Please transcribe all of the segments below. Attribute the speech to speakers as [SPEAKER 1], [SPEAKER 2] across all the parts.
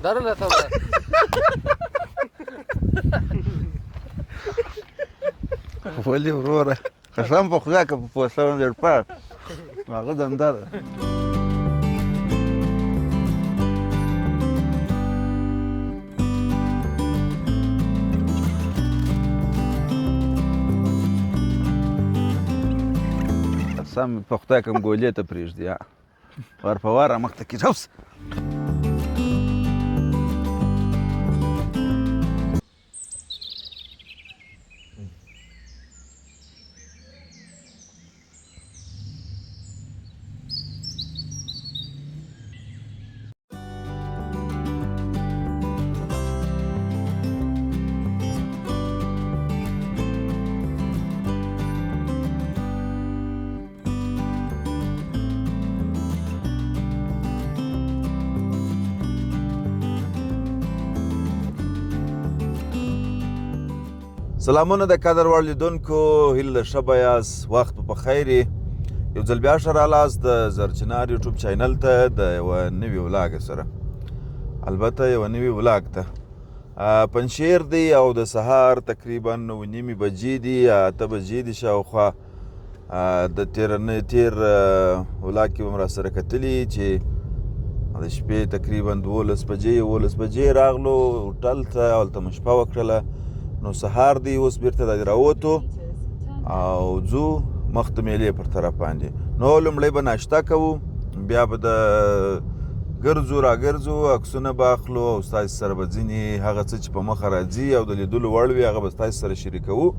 [SPEAKER 1] درنه ته به
[SPEAKER 2] ولې وروره قسم په خدا که په پوسته باندې پاک هغه دنده ده قسم په خدای که ګولې ته پرېږدي ور په واره مخته کېږه اوس سلامونه د قدر وړ لیدونکو هیله د ښه به یاست وخت په خیر یو ځل بیا ښه رالاست د زرچنار یوټیوب چینل ته د یوه نوي ولاګ سره البته یوه نوي ولاګ ته پنجشیر دی او د سهار تقریبا 9:30 بجې دي 8 بجې دي شاوخوا د تیر ولاګ کې به م راسره کتلي چې د شپې تقریبا 12 بجې راغلو هوټل ته هلته مو شپه وکړله نو سهار دی اوس بیرته د راووتو او ځو مخ د میلې پر طرف باندې نو لومړی به ناشته کوو بیا به د ګرځو راګرځو عکسونه به اخلو او ستاسو سره به ځینې هغه څه چې په مخه راځي او د لیدلو وړ وي هغه به ستاسو سره شریکوو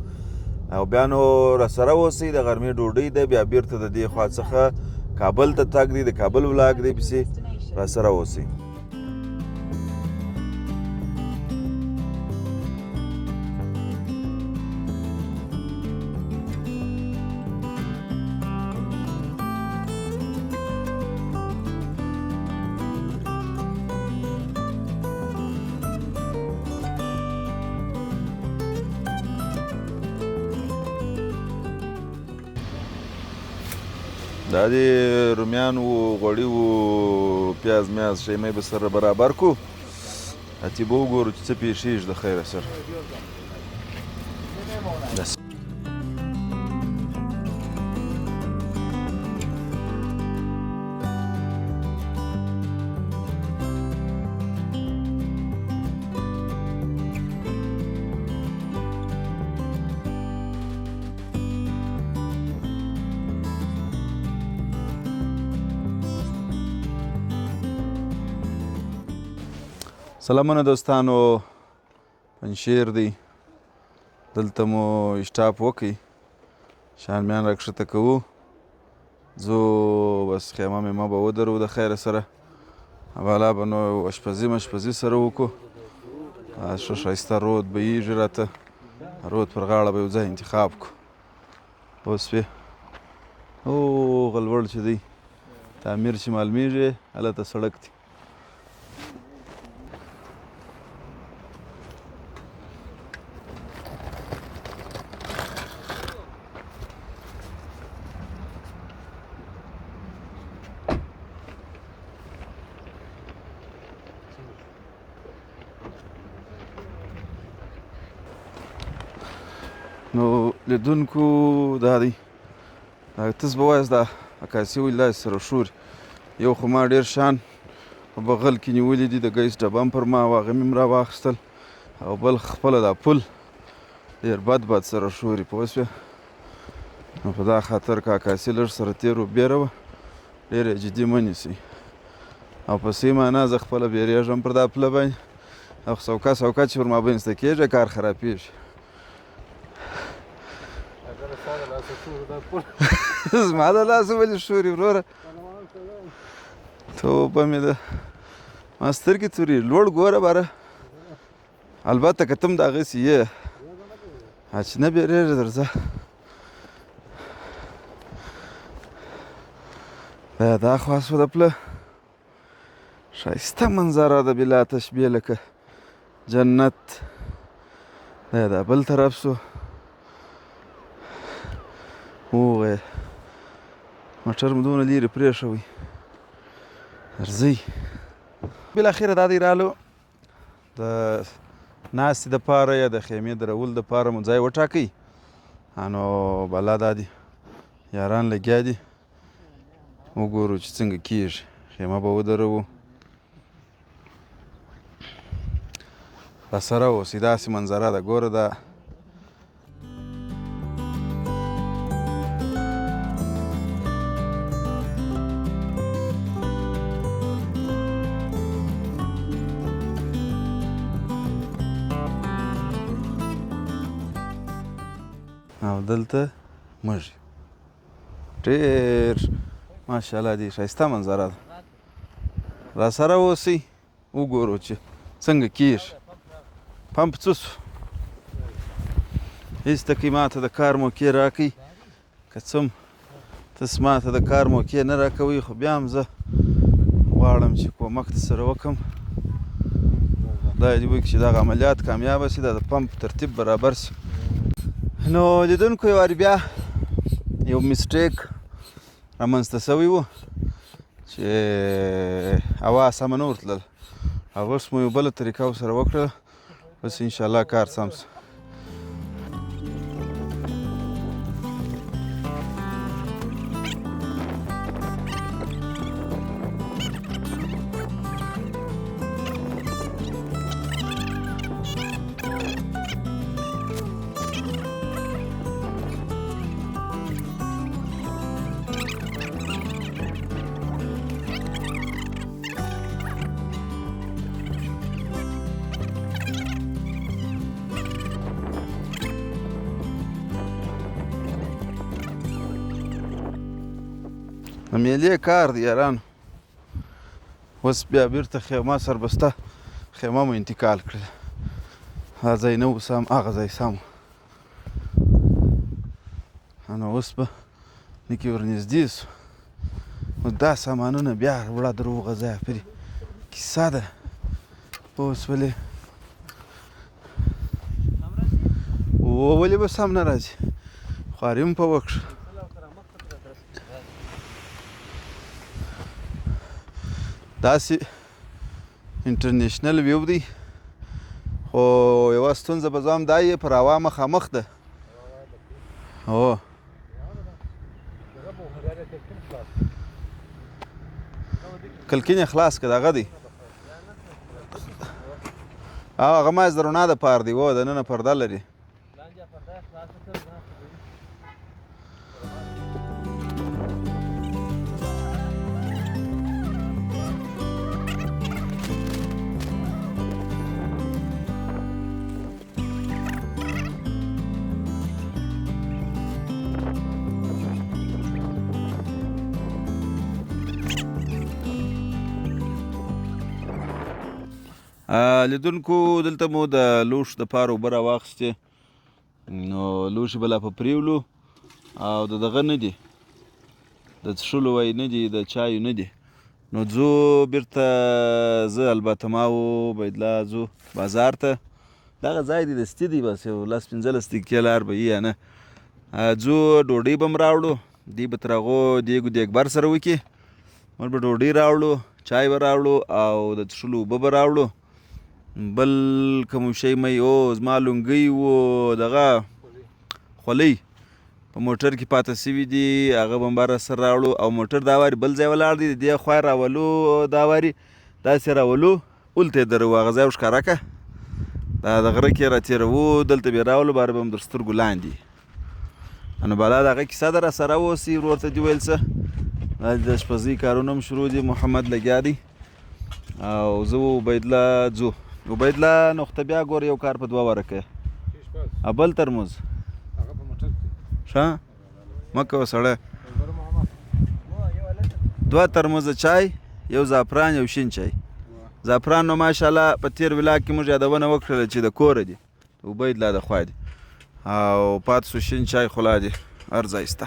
[SPEAKER 2] او بیا نو راسره اوسئ د غرمې ډوډۍ ده بیا بیرته د دې خوا څخه کابل ته تګ دی د کابل ولاګ دی پسې راسره اوسئ دا دې رومیان و غوړي و پیاز میاز شی مې به سره برابر کو اتی به وګورو چې څه پیښیږي د خیره سره سلامونه دوستانو پنجشیر دی دلته مو اسټاپ وکړئ شانمیان راکښته کوو ځو بس خیمه میمه به ودرو د خیره سره بالا به نو اشپزي سره وکړو ښه ښایسته رود به ایږي راته رود پر غاړه به یو ځای انتخاب کړو اوس بیا هغه لوړ چې دی تعمیر چې معلومیږي هلته سړک دی نو لیدونکو دا دی تاسو به وایاست دا عکاسي ولې داسې سره شوري یو خو ما ډېر شان په بغل کې نیولي دي د ګیس ډبه هم پر ما هغه مې هم راواخیستل او بل خپله دا پل ډېر بد سره شوري پوه شوې نو په دا خاطر که عکاسي لږ سره تېر و بیره وه ډېر یې جدي مه نیسئ او په صحیح معنا زه خپله بیریږم پر دا پله باندې او سوکا چې ور مابینځته کېږي کار خرابېږي زما د لاسه ولې شوري وروره توبه مې ده ما سترګې تورې لوړ ګوره باره البته که ته هم د هغسې یې چې نه بیریږې درځه بیا دا خوا شوه د پله ښایسته منظره ده بلا تشبیه لکه جنت بیا دا بل طرف شو وغه موټر مو دونه لرې پرېښوی درځئ بالاخره دا دی رالو د ناستې دپاره یا د خیمې درولو دپاره مو ځای وټاکئ. نو بلا دا دي یاران لګیا دي، وګورو چې څنګه کېږي. خیمه به ودروو، راسره اوسئ. داسې منظره ده، ګوره دا او دلته مږي. ډېر ماشاءالله دي ښایسته منظره ده. راسره اوسئ، وګورو چې څنګه کېږي. پمپ څه شو؟ هېڅ تکئ ماته د کار موقع راکئ. که څه هم تاسې ماته د کار موقع نه راکوئ، خو بیا هم زه غواړم چې کومک درسره وکړم. خدای دې وکړي چې دغه عملیات کامیابه شي، دا د پمپ ترتیب برابر شي. نو لیدونکو یوارې بیا یو مسټیک رامنځته شوی و چې هوا سمه نه ورتلله، او اوس مو یو بله طریقه ورسره وکړله، بس انشاءالله کار سم شو. د میلې کار دی یارانو. اوس بیا بیرته خیمه سربسته خیمه مو انتقال کړله. دا ځای نه و سم، هغه ځای سم و. نو اوس به نکې ورنږدې سو. اوس دا سامانونه بیا وړه در هغه ځایه پرې کیسه ده. اوس ولې ولې به سم نه راځي؟ خواري هم په وکړه. داسې انټرنیشنل ویو دی، خو یوه ستونزه به زه هم دا یې پر هوا مخامخ ده. هو کلکین یې خلاص که دغه دی، هغه ماز د رڼا دپاره دی. و دننه پرده لري. لیدونکو دلته مو د لوښ دپاره اوبه راواخیستې. نو لوښي به لا په پرېولو، او د دغه نه دي، د څښلو وی نه دي، د چایو نه دي. نو ځو بیرته، زه البته ما و بیدله ځو بازار ته. دغه ځای دی دستي دی، بس یو 10-15 دقیقې لار به وي یا نه. ځو ډوډۍ به م راوړو، دی به تر هغو دیګ و دیګبر سره وکړي. موږ به ډوډۍ راوړو، چای به راوړو، او د څښلو اوبه به راوړو. بل کوم شی مې زما لونګۍ و دغه خولۍ په موټر کې پاته سوي دي، هغه به م بهر سره راوړو. او موټر دا وارې بل ځای ولاړ دی، د دې خوا یې راولو، دا وارې داسې راولو، اولته یې دروو، هغه ځای ورښکاره کړه، دا د غره کې یې راتېروو، دلته به یې راولو، بهر به م در سترګو لاندې. نو بالا د هغه کیسه ده، راسره اوسئ. ورور ته دې ویل څه، دا د شپږۍ کارونه هم شروع دي، محمد لګیا دی، او زه و عبیدالله ځو. عبیدالله نقطه بیا ګوره یو کار په 2 ورکوې، بل ترموز ښه مه کوه سړی. 2 ترموزه چای، یو زعفران، یو شین چای. زعفران نو ماشاءالله په تېر ولاګ کې موږ یادونه وکړله چې د کوره دي، د عبیدالله د خوا دي، او پاتې سو شین چای خو لا دي هر ځای شته.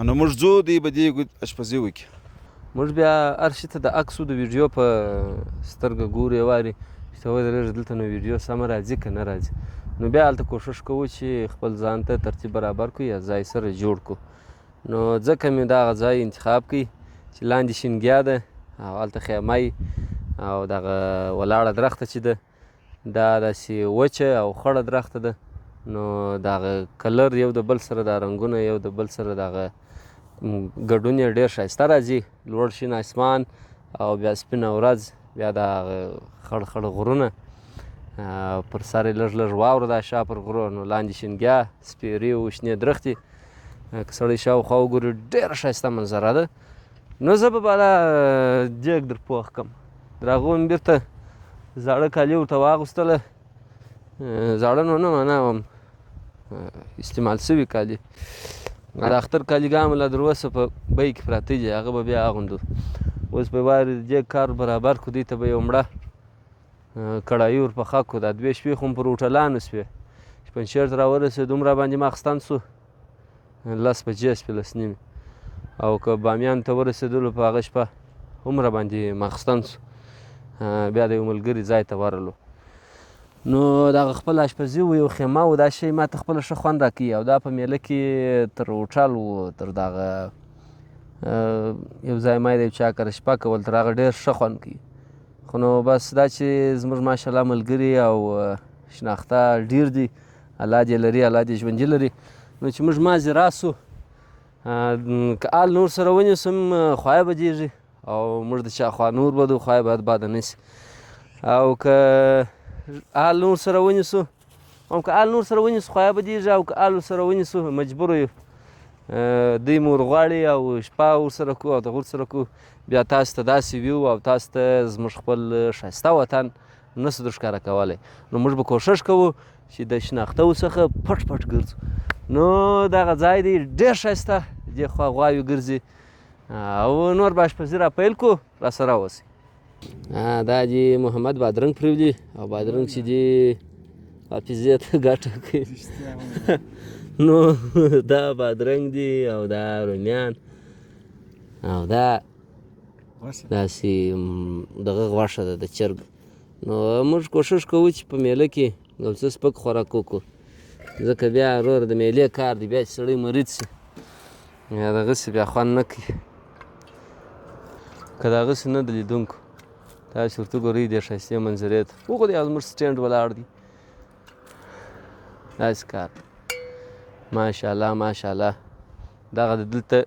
[SPEAKER 2] نو موږ ځو، دوی به دې اشپزي وکړي.
[SPEAKER 1] موږ بیا هر شي ته د عکسو د ویډیو په سترګه ګورو یې وارې چې ته ودرېږه دلته نو ویډیو سمه راځي که نه راځي. نو بیا هلته کوښښ کوو چې خپل ځان ته ترتیب برابر کړو یا ځای سره جوړ کړو. نو ځکه مې دغه ځای انتخاب کړي چې لاندې شینګیا ده، او هلته خیمه او دغه ولاړه درخته چې ده، دا داسې وچه او خړه درخته ده نو د هغه کلر یو د بل سره دا رنګونه یو د بل سره د هغه ګډون یې ډېر ښایسته راځي لوړ شین اسمان او بیا سپینه ورځ بیا د هغه خړ خړ غرونه پر سر یې لږ لږ واوره دا شا پر غرو نو لاندې شینګیا سپیرې او شنې درختې که سړی شاوخوا وګوري ډېره ښایسته منظره ده نو زه به بالا جګ در پوخ کړم در هغو مې بېرته زاړه کالي ورته واغوستله زاړه نو نه معنا استعمال شوي کالي د اختر کالیګان مې لا در اوسه په بیې کې پراته دي هغه به بیا اغوندو اوس به وارې جګ کار برابر کړو دوی ته به یو مړه کړایي ور پخه کړو دا 2 شپې خو مې پر هوټلانو شوې چې پنجشیر ته راورسېدو دومره باندې ماخستن شو 10 بجې شپې 10 نیمې او که بامیان ته ورسېدلو په هغه شپه هم راباندې ماخستن شو بیا د یو ملګري ځای ته ورغلو نو دغه خپل اشپزي و یو خیمه و دا شی ما ته خپله ښه خوند راکوي او دا په میله کې تر هوټل و تر دغه یو ځای ما د یو چا کره شپه کول تر هغه ډېر ښه خوند کوي خو نو بس دا چې زموږ ماشاءالله ملګري او شناخته ډېر دي الله دې لري الله دې ژوندي لري نو چې موږ مازې راسو که آل نور سره ونیسم خوای بدیږي او موږ د چا خوا نور بدو خوای باید باده نشي او که آل نور سره ونیسو او که آل نور سره ونیسو خوای بدیږي او که آل سره ونیسو مجبور یو دوی مو ورغواړي او شپه ورسره کوو او دغه ورسره کوو بیا تاسو ته داسې ویو او تاسو ته زموږ خپل ښایسته وطن نسو در ښکاره کولی نو موږ به کوښښ کوو چې د شناختو څخه پټ پټ ګرځو نو دغه ځای دی ډېر ښایسته دې خوا غواوې ګرځي او نور به اشپزي را پیل کړو را سره اوسئ دا دي محمد بادرنګ پرېولي او بادرنګ چې دي حافظې ته ګټه کوي نو دا بادرنګ دي او دا رومیان او دا داسې دغه غوښه ده د چرګ نو موږ کوښښ کوو چې په میله کې یو څه سپک خوراک وکړو ځکه بیا وروره د میلې کار دی بیا چې سړی مریض شي یا دغسې بیا خوند نه کوي که دغسې نه د لیدونکو تاسې ورته ګورئ دې ښایستې منظرې ته وګورئ او زموږ سټینډ ولاړ دی داسې کار ماشاءالله ماشاءالله دغه د دلته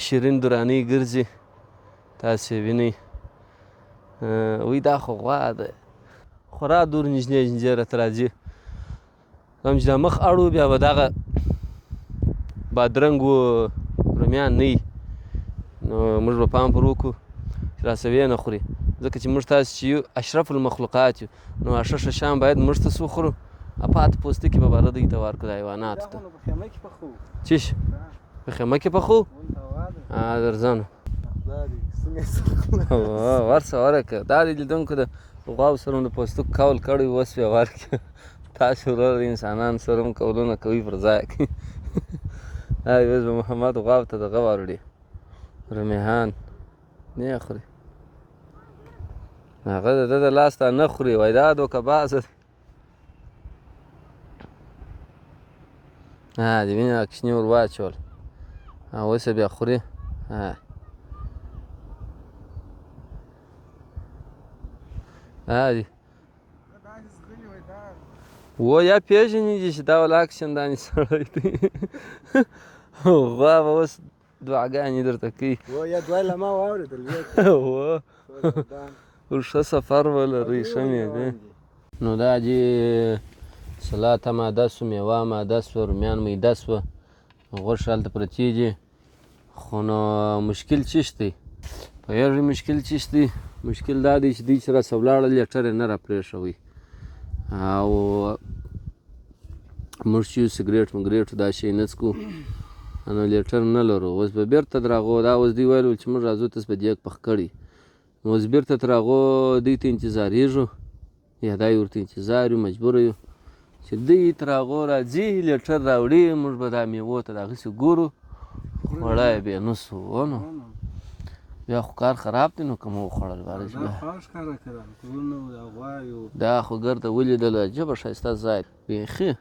[SPEAKER 1] شیرین درانۍ ګرځي تاسې وینئ وایي دا خو غوا ده خورا دور نږدې نږدې راته راځي هم چې دا مخ اړو بیا به دغه بادرنګ و رومیان نه وي نو موږ به پام پر وکړو چې راسوي نه خوري ځکه چې موږ تاسې چې یو اشرف المخلوقات یو نو ښه ښه شیان باید موږ ته څه وخورو پاته پوستکي به باره دوی ته ورکړو د حیواناتو ته چی شي په خیمه کې پخو درځه نو ورسه ورکړه دا د لیدونکو د غواو سره د پوستکو کول کړی اوس بیا ورکړي تاسې ورور انسانان سره هم کولونه کوي پر ځای کوي اوس به محمد غواو ته دغه وروړي رومیان نه خوري هغه د ده د لاس ته نه خوري وایي دا دوکه بازه د وینې اکشني ور واچول اوس بیا خوري دی و یا پېژني دي چې دا ولاکشن دانې سړی دی غوا به اوس دعاګانې درته کوي
[SPEAKER 3] یا دوی له ما واورېدل
[SPEAKER 1] ښه سفر ولرئ ښه مې دی نو دا دي سلاته ماده سو میوه ماده سوه رومیان میده سوه غوښې هلته پرتې دي خو نو مشکل چیش دی پوهېږئ مشکل چیش دی مشکل دا دی چې دوی چې راسه ولاړل لیټر یې نه را پرېښوئ او موږ چې سګرېټ مګرېټ دا شی نه څکو نو لیټر نه لرو اوس به بېرته تر هغو دا اوس دوی ویل چې موږ راځو تاسو به دیګ پخ کړي نو اوس بېرته تر هغو دوی ته انتظارېږو یا دا یې ورته انتظار یو مجبوره یو چې دوی تر هغو راځي لیټر راوړي موږ به دا میوو ته دغسې ګورو خوړه یې بیا نه سو نو بیا خو کار خراب دی نو که مو وخوړل بارش دا خو ګرده ولیدل عجبه ښایسته ځای بیخي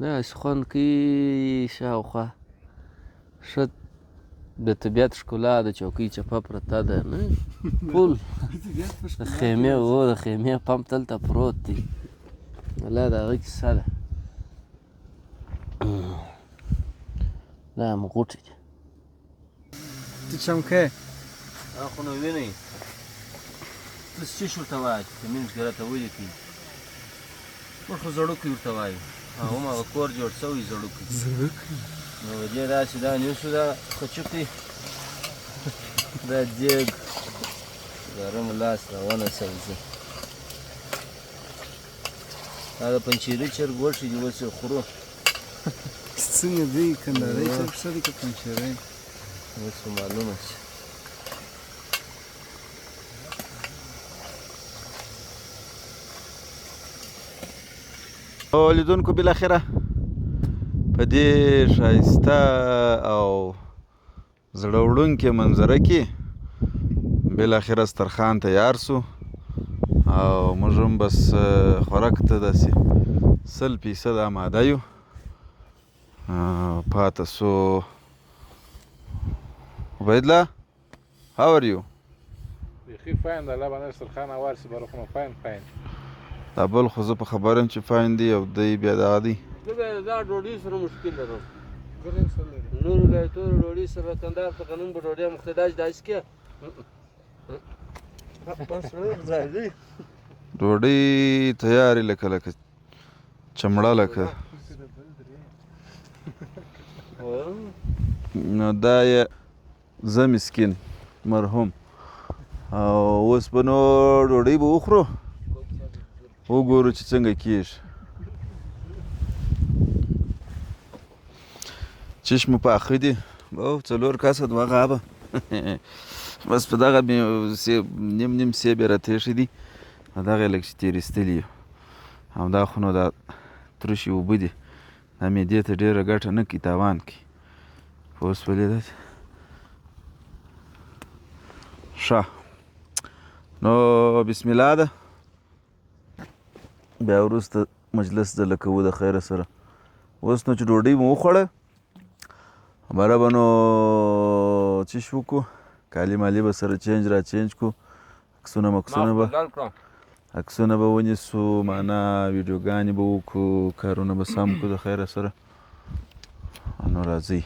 [SPEAKER 1] داسې خوند کوي شاوخوا ښه د طبیعت ښکلا د چوکۍ چپه پرته ده نه ټول د خیمې د خیمې پمپ دلته پروت دی الله د هغه کیسه ده دا هم غوټې دي
[SPEAKER 3] ته چمکه
[SPEAKER 1] هغه خو نو وینئ تاسو څه شي ورته وایه چې تمینځ کې راته ولیکئ موږ خو زړوکی ورته وایو هم هغه کور جوړ شوی زړوکی نو دې داسې دا نیوسو دا خچوکۍ دا دیګ ګرم لاس راونه سوځي دا د پنجشیري چرګ غوښې دي اوس یې خورو
[SPEAKER 3] څنګه دی کندهاري چرګ ښه دی که پنجشیري
[SPEAKER 1] اوس خو معلومه شي
[SPEAKER 2] لیدونکو بالاخره په دې ښایسته او زړه وړونکې منظره کې بالاخره سترخان تیار سو او موږ هم بس خوراک ته داسې 100% آماده یو پاته سو عبیدالله how are you
[SPEAKER 4] بیخي فاین د الله باندې سترخان اوار سي برخونه فاین
[SPEAKER 2] دا بل خو زه په خبر یم چې فاین دی او دی بیا دغه دی
[SPEAKER 1] زه بیا دا ډوډۍ سره مشکل لرم نورو ولایتونو ډوډۍ سره کندهار ته قانون به ډوډۍ مختداج داسې کې
[SPEAKER 2] ډوډۍ تیارې لکه چمړه لکه نو دا یې زه مسکین مرحوم او اوس به نو ډوډۍ به وخورو وګورو چې څنګه کېږي چشم پاخه دي او 4 کاسه دوه غابه بس په دغه نیم سیب یې راتېښې دي دغه یې لږ چې تېر ایستلي یو همدا خو نو دا ترشي اوبه دي دا معدې ته ډېره ګټه نه کوي تاوان کوي پوه شولې داسې ښه نو بسم الله ده بیا وروسته مجلس ځله کوو د خیره سره اوس نو چې ډوډۍ مو وخوړه هماره به نو چیش وکړو کالي مالي به سره چینج را چینج کړو عکسونه به ونیسو معنا ویډیوګانې به وکړو کارونه به سم کړو د خیره سره نو راځئ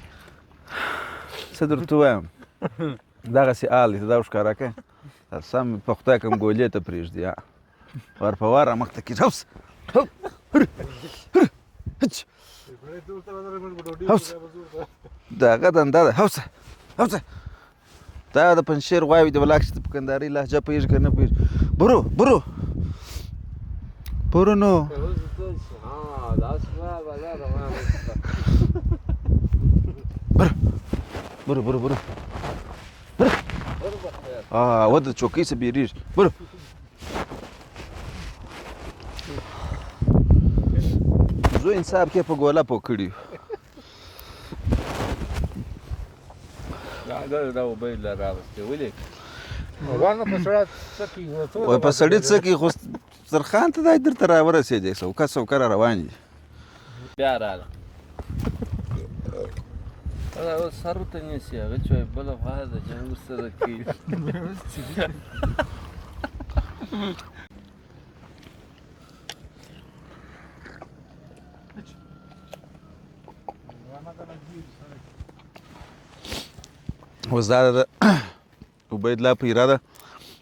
[SPEAKER 2] څه درته ووایم دغسې آل دی ته دا وښکاره کړې سم په خدای کوم ګولې ته پرېږدي وار په وار رامخته کېږي هوس هوس دغه دنده ده هوسه دا د پنجشیر غواوې دي ولاکه چې ته په کندهاري لهجه پوهېږي که نه پوهېږي برو نو برو ود چوکۍ څه بیریږي برو زو انصاف کې په ګوله پو کړي
[SPEAKER 1] دا عبیدالله راوستی ولې
[SPEAKER 2] وای په سړي څه کې خو سترخان ته دا درته راورسېدی سوکه را روان دي
[SPEAKER 1] بیا راغله هغه اوس سر ورته نیسي هغه چې وایي بله خوا ده جنګ ورسره کوي
[SPEAKER 2] اوس دا د عبیدالله په اراده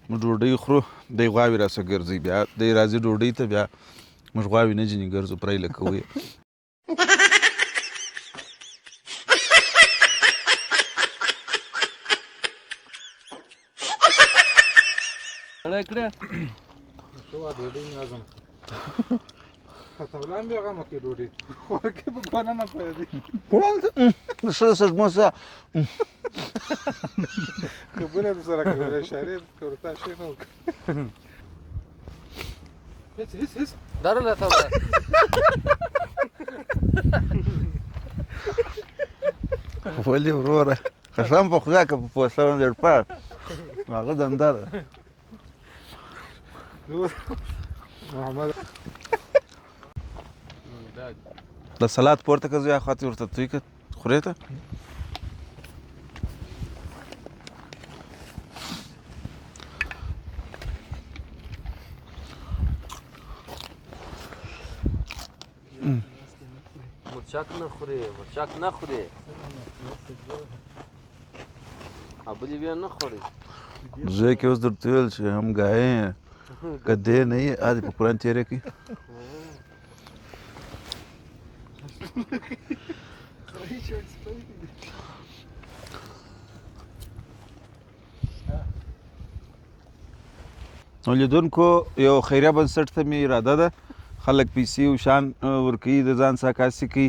[SPEAKER 2] موږ ډوډۍ خورو دی غواوې راسه ګرځوي بیا دی راځي ډوډۍ ته بیا موږ غواوې نه ځینې ګرځو پرایله کوو یې
[SPEAKER 1] سړی کړه
[SPEAKER 4] ډوډۍ نظم خطاولان بیا هغه مکې ډوډۍ خوړکې په ګونه نه پوهېدي
[SPEAKER 2] ښه سږموسه
[SPEAKER 4] خبره در سره کوي اشارې ورته شي نه وکړي هېڅ
[SPEAKER 1] درله ته
[SPEAKER 2] ولې وروره قسم په خدای که په پوسته باندې ډپار هغه دنده ده
[SPEAKER 4] محمد
[SPEAKER 2] د سلاد پورته که زه یا خواته ورته توی که خورې ته
[SPEAKER 1] مرچک نه خوري مرچک نه خوري ابلی بیا نه خوري
[SPEAKER 2] زه کې اوس درته ویل چې هم ګایې ګدې نه یې ادې په قرآن تېرې کوي نو لیدونکو یو خیریه بنسټ ته مې اراده ده خلک پیسې او شان ورکوي د ځان څخه کاسې کوي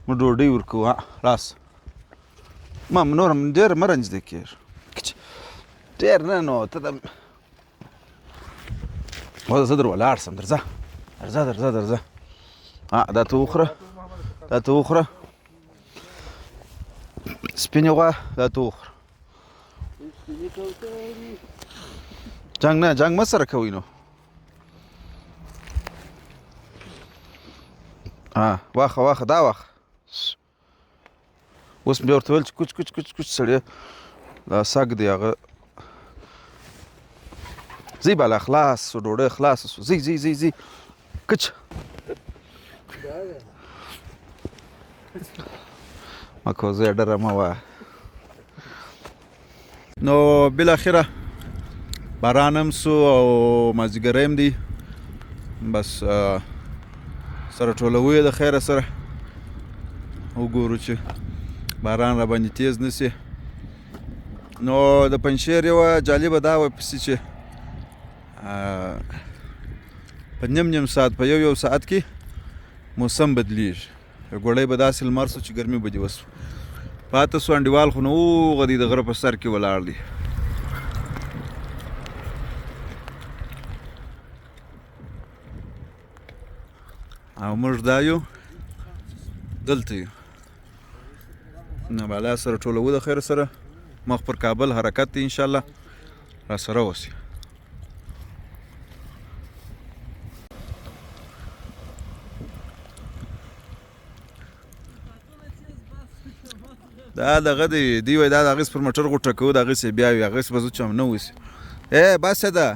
[SPEAKER 2] موږ ډوډۍ ورکوو راس ما نور هم ډېر مه رنجده کېږه ډېر نه نو ته د زه در ولاړ سم درځه درځه دا ته وخوره سپینې غوا دا ته وخوره جنګ مه سره کوئ نو واخه دا واخه اوس مې ورته ویل چې کوچ سړی دا سګ دی هغه ځي بالا خلاص سو ډوډۍ خلاصه سو ځي کچ مه کوه زه یې ډره مه وایه نو بالاخره باران هم سو او مازدیګری هم دی بس سره ټولوو یې د خیره سره وګورو چې باران را باندې تیز نه سي نو د پنجشیر یوه جالبه دا وه پسې چې په نیم ساعت په یو ساعت کې موسم بدلیږي ګوړی به داسې لمر سو چې ګرمي به دې وسو پاته سو انډیوال خو نو هغه دی د غره په سر کې ولاړ دی او موږ دا یو دلته یو نو بالا سره ټولوو د خیر سره مخ پر کابل حرکت دی انشاءالله را سره اوسئ دا دغه دی دوی وایي دا د هغسې پر موټر غوټه کوو د هغسې بیا وي هغسې به زه چې نه اوسي بسه ده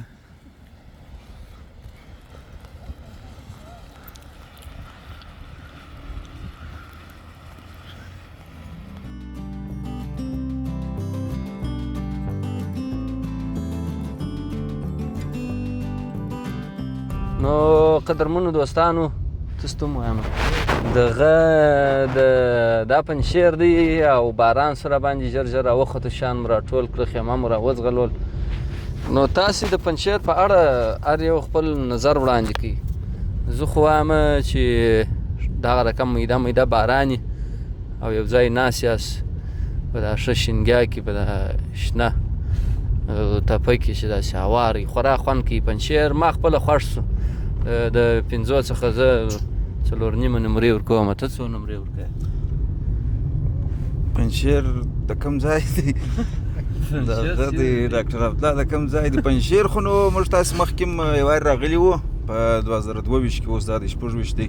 [SPEAKER 1] نو قدرمنو دوستانو تاسو ته وایم دغه دا پنجشیر دی او باران سره باندې ژر راوخته شان مو راټول کړه خیمه مو راوځغلول نو تاسې د پنجشیر په اړه هر یو خپل نظر وړاندې کوي زه خو وایم چې دغه رقم میده باراني او یو ځای ناست یاست په دا ښه شینګیا کې په دا شنه تپه کې چې داسې هوار وي خورا خوند کوي پنجشیر ما خپله خوښ سو د 5 څخه زه 4.5 نمرې ورکوم ته څو نمرې ورکوې
[SPEAKER 2] پنجشیر د کوم ځای دی دغه دی ډاکټر عبدالله د کوم ځای دی پنجشیر خو نو موږ تاسې مخکې یو وارې راغلي وو په 2022 کې اوس دا د 26 دی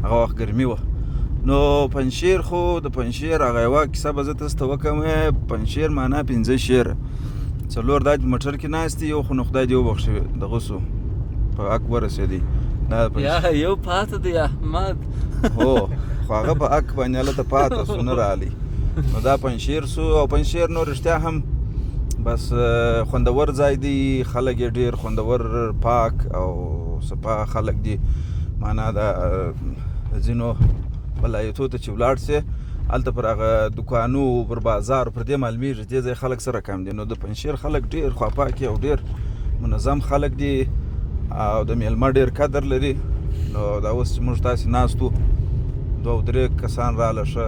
[SPEAKER 2] هغه وخت ګرمي وه نو پنجشیر خو د پنجشیر هغه یوه کیسه به زه تاسو ته وکړم پنجشیر معنا 5 شیره 4 دا موټر کې ناست دی یو خو نو خدای دې وبخښي دغه سو په اک ورسېدی
[SPEAKER 1] یو پاته دی احمد
[SPEAKER 2] هو خو هغه په اک باندې هلته پاته سو نه رالی نو دا پنجشیر سو او پنجشیر نو رښتیا هم بس خوندور ځای دی خلک یې ډېر خوندور پاک او صفا خلک دي معنا دا ځینو ولایتو ته چې ولاړ سې هلته پر هغه دکانو پر بازار پر دې معلومیږي دې ځای خلک سره کم دي نو د پنجشیر خلک ډېر خواپاکي او ډېر منظم خلک دي او د میلمه ډېر قدر لري نو دا اوس چې موږ تاسې ناست وو 2-3 کسان راله ښه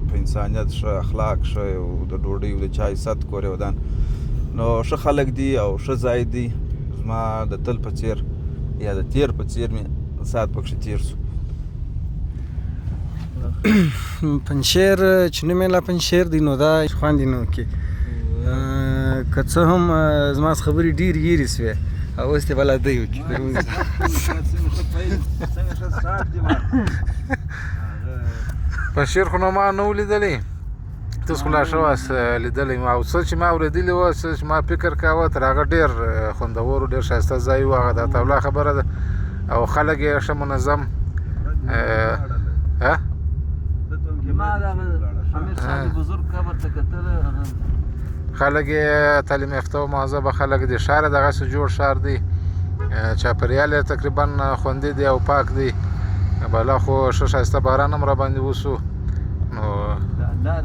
[SPEAKER 2] په انسانیت ښه اخلاق ښه او د ډوډۍ او د چای ست کور یې ودان نو ښه خلک دي او ښه ځای دی زما د تل په څېر یا د تیر په څېر مې ساعت پکښې تېر سو
[SPEAKER 3] پنجشیر چې نوم یې لا پنجشیر دی نو دا خوند یې نه وکړي که څه هم زما خبرې ډېرې هېرې سوې او اوس دې بله دی وکړي
[SPEAKER 4] پنجشیر خو نو ما نه و لیدلی تاسو خو لا ښه واست لیدلی ما او څه چې ما اورېدلي وه څه چې ما فکر کاوه تر هغه ډېر خوندور و ډېر ښایسته ځای و هغه د طبله خبره ده او خلک یې ښه منظم
[SPEAKER 1] ما دغه امیر صاحب بزرګ قبر ته کتله
[SPEAKER 4] خلک یې تعلیم یافته او مهذبه خلک دي ښار یې دغسې جوړ ښار دی چاپېریال یې تقریبا خوندي دی او پاک دی بالا خو ښه ښایسته باران هم راباندې وسو نو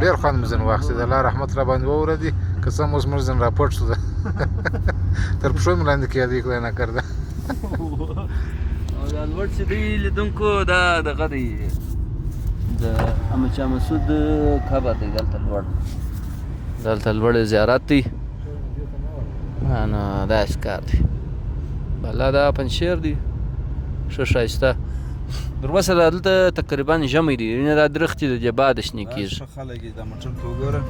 [SPEAKER 4] ډېر خوند مې ځینې واخیستې د الله رحمت راباندې وورېدي که څه هم اوس موږ ځینې راپټ شو تر پښو مې لاندې کېدی خدای نکرده
[SPEAKER 1] او دا لوړ چې دی لیدونکو دا دغه دی د احمد شاه مسعود قبر دی دلته لوړ زیارت دی نو دا ښکار دی بالا دا پنجشیر دی ښه ښایسته دروسه دلته تقریبا ژمی دی دا درختې د دې باد شنې کېږي
[SPEAKER 2] ښه خلک یې دا موټر ته وګوره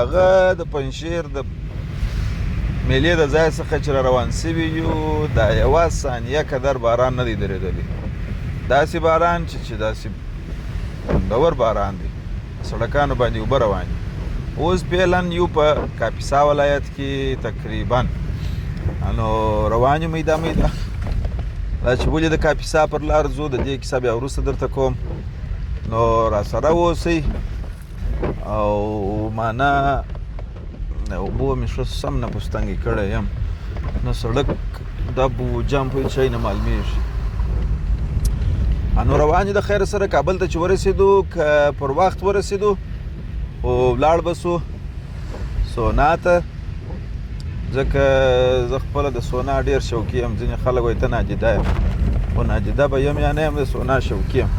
[SPEAKER 2] هغه د پنجشیر د میلې د ځای څخه چې را روان سوي یو دا یوه ثانیه قدر باران نه دی درېدلی داسې باران چې داسې خوندور باران دی سړکانو باندې اوبه روان دي اوس فعلا یو په کاپیسا ولایت کې تقریبا نو روان یو میده دا چې ولې د کاپیسا پر لار ځو د دې کیسه بیا وروسته درته کوم نو راسره اوسئ او معنا اوبو مې ښه سم نه پوستنګې کړی یم نو سړک دا بوجام په هېڅ شی نه معلومېږي نو روان یو د خیر سره کابل ته چې ورسېدو که پر وخت ورسېدو خو ولاړ به سو سونا ته ځکه زه خپله د سونا ډېر شوقي یم ځینې خلک وایي ته ناجده یم خو ناجده به یم یا نه یم د سونا شوقي یم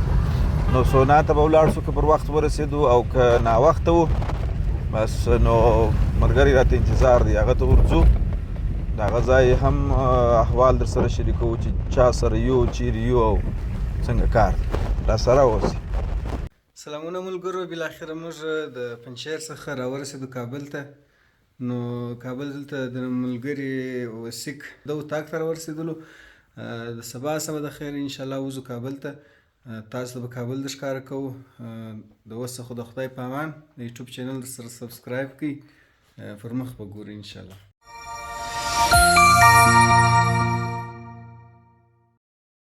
[SPEAKER 2] نو سونا ته به ولاړ شو که پر وخت ورسېدو او که ناوخته و بس نو ملګري راته انتظار دی هغه ته ورځو د هغه ځای هم احوال در سره شریکوو چې چا سره یو چیرې یو او څنګه کار دی راسره اوسئ
[SPEAKER 3] سلامونه ملګرو بالاخره موږ د پنجشیر څخه راورسېدو کابل ته نو کابل دلته د ملګري وسیک د اتاق ته راورسېدلو د سبا سبا د خیر انشاءالله وځو کابل ته تاسو ته به کابل د ښکاره کوو د اوس څخه د خدای په امان د یوټیوب چینل در سره سبسکرایب کړئ پر مخ به ګورئ انشاءالله